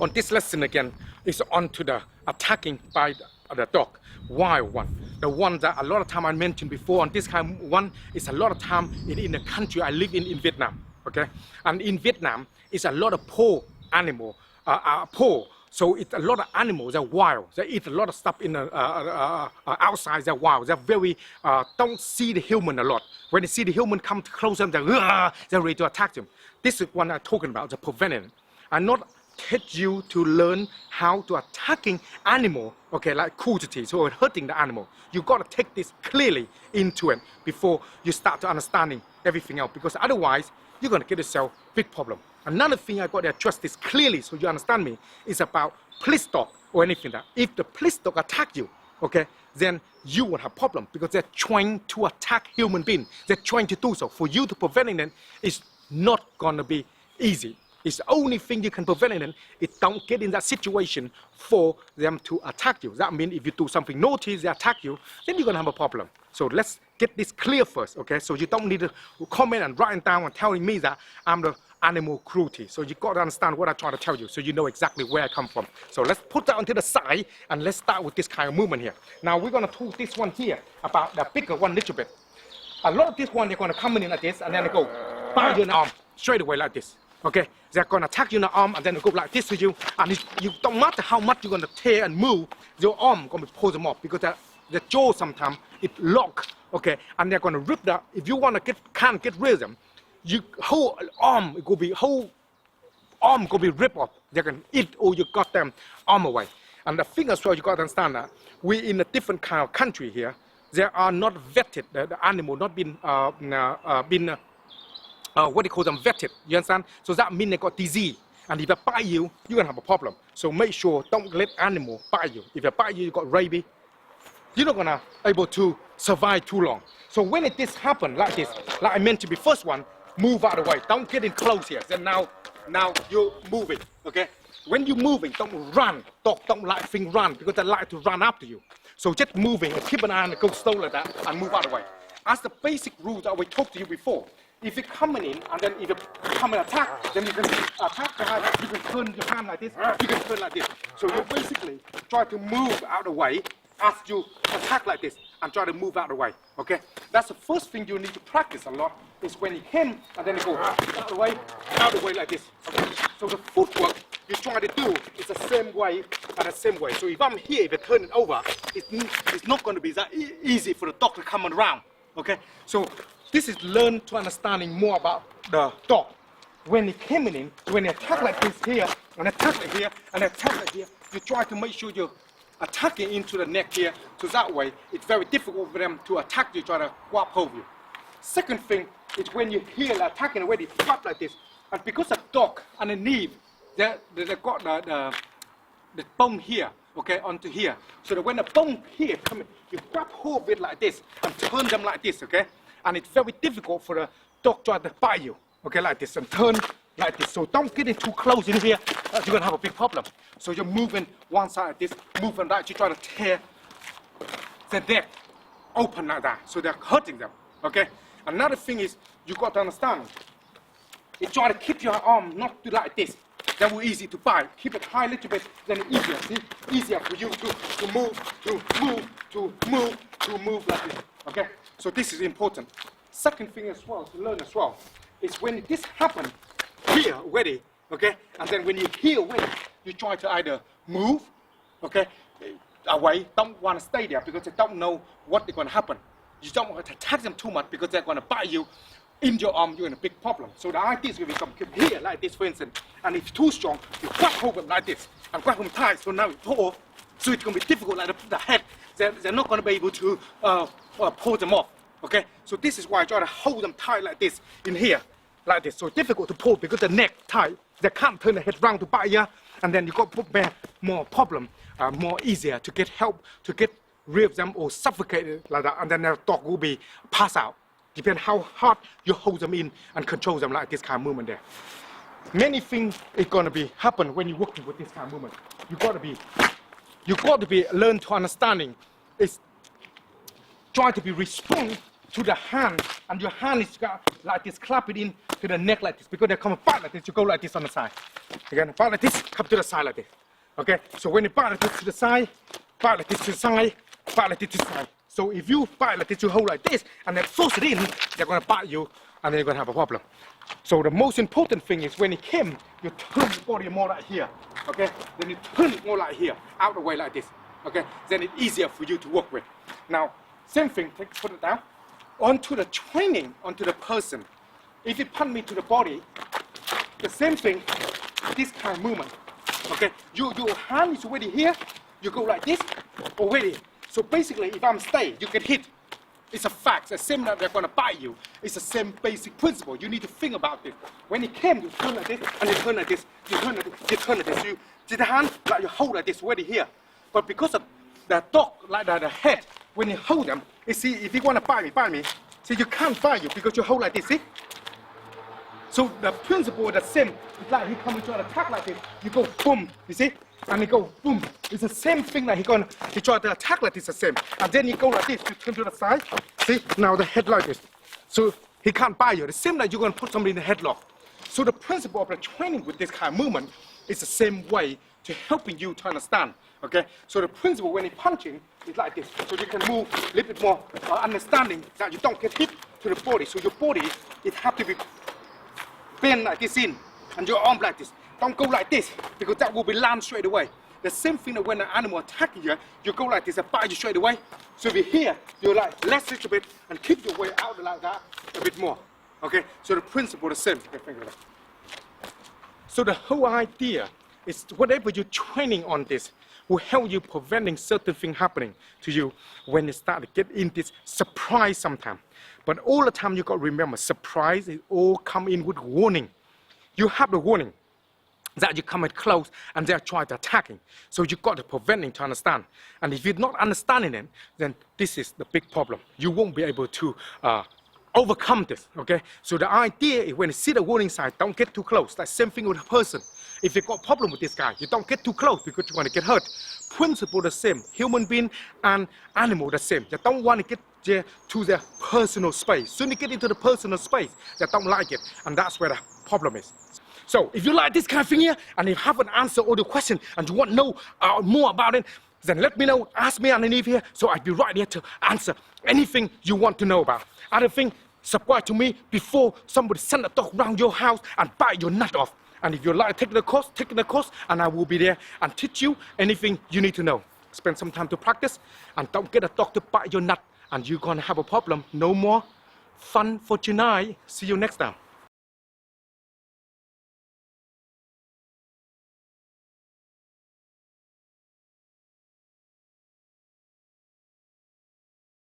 On this lesson again, is on to the attacking by the dog, wild one. The one that a lot of time I mentioned before on this kind of one is a lot of time in the country I live in Vietnam, okay? And in Vietnam, it's a lot of poor animal, poor. So it's a lot of animals, they're wild. They eat a lot of stuff in the outside, they're wild. They're very, don't see the human a lot. When they see the human come close to them, they're ready to attack them. This is what I'm talking about, the prevention. I'm not teach you to learn how to attacking animal, okay, like cruelty, so hurting the animal. You got to take this clearly into it before you start to understanding everything else, because otherwise you're going to get yourself big problem. Another thing I got to address this clearly so you understand me is about police dog or anything that if the police dog attack you, okay, then you will have problem because they're trying to attack human being. They're trying to do so. For you to prevent them is not going to be easy. It's the only thing you can prevent them is don't get in that situation for them to attack you. That means if you do something naughty, they attack you, then you're going to have a problem. So let's get this clear first, okay? So you don't need to comment and write it down and telling me that I'm the animal cruelty. So you got to understand what I'm trying to tell you so you know exactly where I come from. So let's put that onto the side and let's start with this kind of movement here. Now we're going to talk this one here about the bigger one little bit. A lot of this one, they're going to come in like this and then they go bite you in the arm straight away like this. Okay, they're going to attack you in the arm and then they go like this to you, and you don't matter how much you're going to tear and move, your arm going to pull them off because the jaw sometimes it lock, okay, and they're going to rip that. If you want to can't get rid of them, you whole arm it could be ripped off. They can eat all your goddamn arm away. And the thing as well, you got to understand that we in a different kind of country here. They are not vetted. The animal not been what they call them vetted, you understand? So that means they got disease. And if they bite you, you're gonna have a problem. So make sure don't let animal bite you. If they bite you, you got rabies, you're not gonna able to survive too long. So when this happen like this, like I mentioned the first one, move out of the way. Don't get in close here. Then now you're moving, okay? When you're moving, don't run. Dog don't like things run because they like to run after you. So just moving and keep an eye on the go slow like that and move out of the way. As the basic rules that we talked to you before. If you're coming in and then if you come and attack, then you can attack behind, you can turn your hand like this, you can turn like this. So you basically try to move out of the way as you attack like this and try to move out of the way, okay? That's the first thing you need to practice a lot is when you him and then you go out of the way like this, okay? So the footwork you try to do is the same way and the same way. So if I'm here, if I turn it over, it's not going to be that easy for the dog to come around, okay? So this is learn to understanding more about the dog. When it came in, when it attack like this here, and attack like here, and attack like here, you try to make sure you're attacking into the neck here, so that way it's very difficult for them to attack you, try to walk over you. Second thing is when you hear the attacking already, flap like this, and because of dog underneath, they got the bone here, okay, onto here. So that when the bone here come in, you grab hold of it like this, and turn them like this, okay? And it's very difficult for the dog try to bite you, okay, like this, and turn like this. So don't get in too close in here, you're gonna have a big problem. So you're moving one side like this, moving right, you try to tear the neck open like that, so they're hurting them, okay? Another thing is, you got to understand, you try to keep your arm not like this. That will easy to bite. Keep it high a little bit, then easier, see? Easier for you to move like this, okay? So this is important. Second thing as well, to learn as well, is when this happens here already, okay? And then when you hear already, you try to either move, okay, away, don't want to stay there because they don't know what's going to happen. You don't want to attack them too much because they're going to bite you in your arm, you're in a big problem. So the idea is when you come here like this, for instance, and if too strong, you grab hold of them like this, and grab them tight, so now you pull off, so it's going to be difficult, like the head, they're not going to be able to pull them off, okay? So this is why I try to hold them tight like this, in here, like this. So it's difficult to pull because the neck tight, they can't turn the head round to bite you, and then you got to put more problem, more easier to get help, to get rid of them or suffocate like that, and then the dog will be pass out. Depends how hard you hold them in and control them like this kind of movement there. Many things is gonna be happen when you're working with this kind of movement. You got to be learn to understanding. It's try to be respond to the hand, and your hand is like this, clap it in to the neck like this, because they come back like this, you go like this on the side. Again, back like this, come to the side like this. Okay, so when you back like this to the side, back like this to the side, back like this to the side. So if you back like this, you hold like this, and then force it in, they're gonna bite you, and then you're gonna have a problem. So the most important thing is when it came, you turn the body more like here. Okay, then you turn it more like here, out the way like this. Okay, then it's easier for you to work with. Now, same thing, put it down. Onto the training, onto the person. If you punch me to the body, the same thing, this kind of movement. Okay, your hand is already here, you go like this, already. So basically, if I'm staying, you get hit. It's a fact, the same that they're gonna bite you. It's the same basic principle. You need to think about this. When it came, you turn like this, and you turn like this, you turn like this, you turn like this. You see the hand, like you hold like this already here. But because of the dog, like the head, when you hold them, you see, if you wanna bite me, see, you can't bite you because you hold like this, see? So the principle is the same. It's like he coming to attack like this, you go boom, you see? And he go boom. It's the same thing that he try to attack like this, the same. And then you go like this, you turn to the side. See, now the head like this. So he can't bite you. The same like you're gonna put somebody in the headlock. So the principle of the training with this kind of movement is the same way to helping you to understand. Okay? So the principle when you're punching is like this. So you can move a little bit more understanding that you don't get hit to the body. So your body, it have to be bend like this in, and your arm like this. Don't go like this, because that will be land straight away. The same thing that when an animal attacks you, you go like this and bite you straight away. So if you're here, you're like less a little bit and keep your way out like that a bit more. Okay? So the principle is the same. So the whole idea is whatever you're training on this will help you preventing certain things happening to you when you start to get in this surprise sometime. But all the time you got to remember, surprise is all come in with warning. You have the warning that you come in close and they're trying to attacking. So you got to preventing to understand. And if you're not understanding it, then this is the big problem. You won't be able to overcome this, okay? So the idea is when you see the warning sign, don't get too close. That's the same thing with a person. If you got a problem with this guy, you don't get too close because you're going to get hurt. Principle the same. Human being and animal the same. You don't want to get to their personal space. Soon you get into the personal space, they don't like it. And that's where the problem is. So if you like this kind of thing here, and you haven't answered all the questions, and you want to know more about it, then let me know, ask me underneath here, so I'll be right here to answer anything you want to know about. Other thing, subscribe to me before somebody send a dog around your house and bite your nut off. And if you like taking the course, and I will be there and teach you anything you need to know. Spend some time to practice, and don't get a dog to bite your nut, and you're gonna have a problem. No more fun for tonight. See you next time.